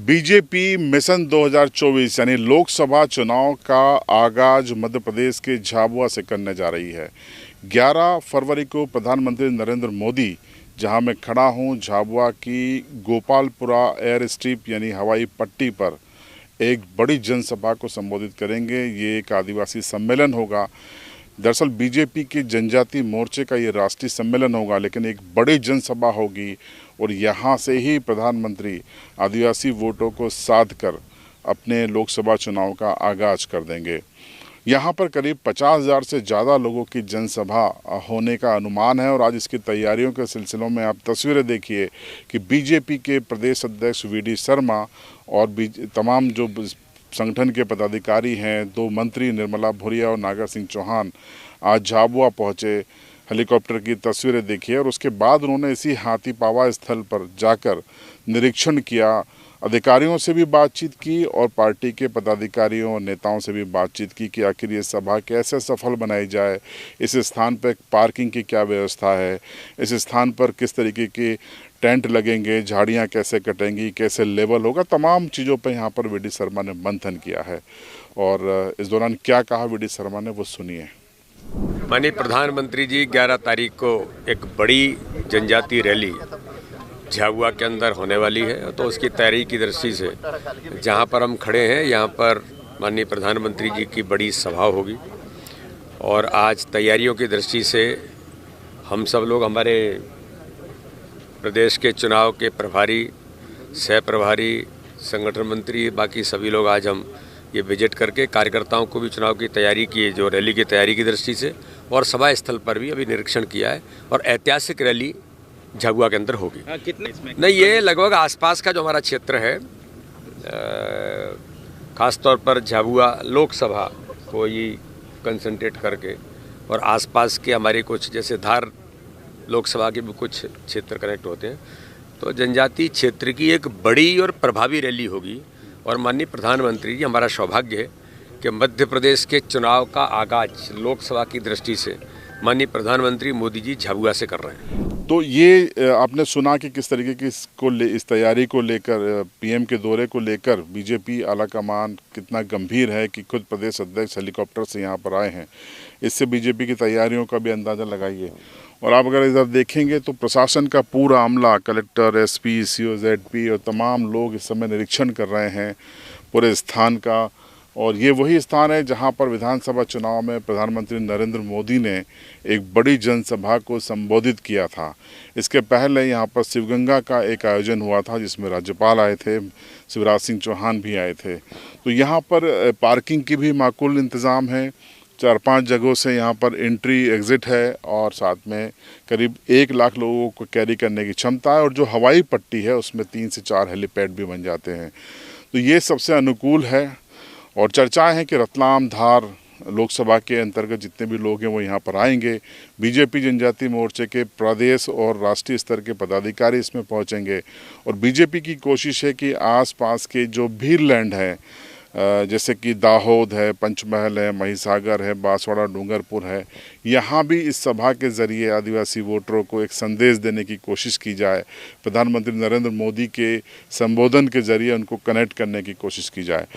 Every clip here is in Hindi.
बीजेपी मिशन 2024 यानी लोकसभा चुनाव का आगाज मध्य प्रदेश के झाबुआ से करने जा रही है। 11 फरवरी को प्रधानमंत्री नरेंद्र मोदी, जहां मैं खड़ा हूं, झाबुआ की गोपालपुरा एयर स्ट्रिप यानी हवाई पट्टी पर एक बड़ी जनसभा को संबोधित करेंगे। ये एक आदिवासी सम्मेलन होगा। दरअसल बीजेपी के जनजाति मोर्चे का ये राष्ट्रीय सम्मेलन होगा, लेकिन एक बड़ी जनसभा होगी और यहाँ से ही प्रधानमंत्री आदिवासी वोटों को साध कर अपने लोकसभा चुनाव का आगाज कर देंगे। यहाँ पर करीब 50,000 से ज़्यादा लोगों की जनसभा होने का अनुमान है और आज इसकी तैयारियों के सिलसिलों में आप तस्वीरें देखिए कि बीजेपी के प्रदेश अध्यक्ष वी.डी. शर्मा और तमाम जो संगठन के पदाधिकारी हैं, 2 मंत्री निर्मला भूरिया और नागर सिंह चौहान आज झाबुआ पहुंचे। हेलीकॉप्टर की तस्वीरें देखिए और उसके बाद उन्होंने इसी हाथीपावा स्थल पर जाकर निरीक्षण किया, अधिकारियों से भी बातचीत की और पार्टी के पदाधिकारियों और नेताओं से भी बातचीत की कि आखिर ये सभा कैसे सफल बनाई जाए, इस स्थान पर पार्किंग की क्या व्यवस्था है, इस स्थान पर किस तरीके के टेंट लगेंगे, झाड़ियाँ कैसे कटेंगी, कैसे लेवल होगा, तमाम चीज़ों पर यहाँ पर वी.डी. शर्मा ने मंथन किया है। और इस दौरान क्या कहा वी.डी. शर्मा ने, वो सुनिए। माननीय प्रधानमंत्री जी 11 तारीख को एक बड़ी जनजातीय रैली झाबुआ के अंदर होने वाली है, तो उसकी तैयारी की दृष्टि से जहां पर हम खड़े हैं, यहां पर माननीय प्रधानमंत्री जी की बड़ी सभा होगी। और आज तैयारियों की दृष्टि से हम सब लोग, हमारे प्रदेश के चुनाव के प्रभारी, सह प्रभारी, संगठन मंत्री, बाकी सभी लोग आज हम ये विजिट करके कार्यकर्ताओं को भी चुनाव की तैयारी की, जो रैली की तैयारी की दृष्टि से, और सभा स्थल पर भी अभी निरीक्षण किया है। और ऐतिहासिक रैली झाबुआ के अंदर होगी। कितने इसमें? नहीं, ये लगभग आसपास का जो हमारा क्षेत्र है, खासतौर पर झाबुआ लोकसभा को ही कंसंट्रेट करके, और आसपास के हमारे कुछ जैसे धार लोकसभा के भी कुछ क्षेत्र कनेक्ट होते हैं, तो जनजातीय क्षेत्र की एक बड़ी और प्रभावी रैली होगी। और माननीय प्रधानमंत्री जी, हमारा सौभाग्य है कि मध्य प्रदेश के चुनाव का आगाज लोकसभा की दृष्टि से माननीय प्रधानमंत्री मोदी जी झाबुआ से कर रहे हैं। तो ये आपने सुना कि किस तरीके की इस तैयारी को लेकर, पीएम के दौरे को लेकर बीजेपी आलाकमान कितना गंभीर है कि खुद प्रदेश अध्यक्ष हेलीकॉप्टर से यहाँ पर आए हैं। इससे बीजेपी की तैयारियों का भी अंदाज़ा लगाइए। और आप अगर इधर देखेंगे तो प्रशासन का पूरा अमला, कलेक्टर, एसपी, सीओ, जेडपी और तमाम लोग इस समय निरीक्षण कर रहे हैं पूरे स्थान का। और ये वही स्थान है जहां पर विधानसभा चुनाव में प्रधानमंत्री नरेंद्र मोदी ने एक बड़ी जनसभा को संबोधित किया था। इसके पहले यहां पर शिवगंगा का एक आयोजन हुआ था जिसमें राज्यपाल आए थे, शिवराज सिंह चौहान भी आए थे। तो यहाँ पर पार्किंग की भी माकूल इंतज़ाम है। 4-5 जगहों से यहाँ पर एंट्री एग्ज़िट है और साथ में करीब 1 लाख लोगों को कैरी करने की क्षमता है। और जो हवाई पट्टी है उसमें 3 से 4 हेलीपैड भी बन जाते हैं। तो ये सबसे अनुकूल है। और चर्चाएं हैं कि रतलाम, धार लोकसभा के अंतर्गत जितने भी लोग हैं वो यहाँ पर आएंगे। बीजेपी जनजाति मोर्चे के प्रदेश और राष्ट्रीय स्तर के पदाधिकारी इसमें पहुँचेंगे। और बीजेपी की कोशिश है कि आसपास के जो भीललैंड है, जैसे कि दाहोद है, पंचमहल है, महिसागर है, बांसवाड़ा, डूंगरपुर है, यहाँ भी इस सभा के ज़रिए आदिवासी वोटरों को एक संदेश देने की कोशिश की जाए। प्रधानमंत्री नरेंद्र मोदी के संबोधन के ज़रिए उनको कनेक्ट करने की कोशिश की जाए।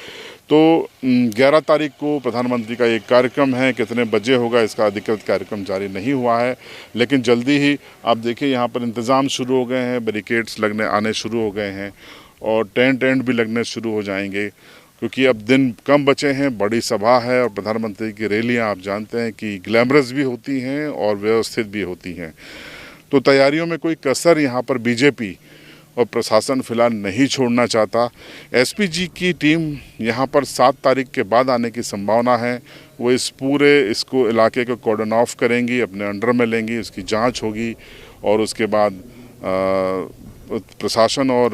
तो 11 तारीख को प्रधानमंत्री का एक कार्यक्रम है। कितने बजे होगा इसका अधिकृत कार्यक्रम जारी नहीं हुआ है, लेकिन जल्दी ही आप देखिए यहाँ पर इंतज़ाम शुरू हो गए हैं, बैरिकेड्स आने शुरू हो गए हैं और टेंट भी लगने शुरू हो जाएंगे, क्योंकि अब दिन कम बचे हैं। बड़ी सभा है और प्रधानमंत्री की रैलियां आप जानते हैं कि ग्लैमरस भी होती हैं और व्यवस्थित भी होती हैं। तो तैयारियों में कोई कसर यहाँ पर बीजेपी और प्रशासन फिलहाल नहीं छोड़ना चाहता। एसपीजी की टीम यहाँ पर 7 तारीख के बाद आने की संभावना है। वो इसको इलाके को कॉर्डन ऑफ करेंगी, अपने अंडर में लेंगी, उसकी जाँच होगी और उसके बाद प्रशासन और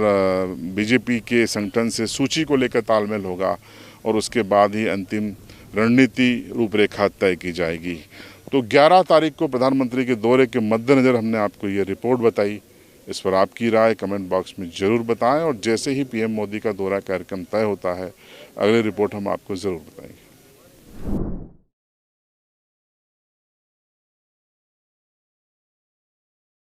बीजेपी के संगठन से सूची को लेकर तालमेल होगा और उसके बाद ही अंतिम रणनीति रूपरेखा तय की जाएगी। तो 11 तारीख को प्रधानमंत्री के दौरे के मद्देनज़र हमने आपको ये रिपोर्ट बताई। इस पर आपकी राय कमेंट बॉक्स में ज़रूर बताएं और जैसे ही पीएम मोदी का दौरा कार्यक्रम तय होता है, अगली रिपोर्ट हम आपको ज़रूर बताएंगे।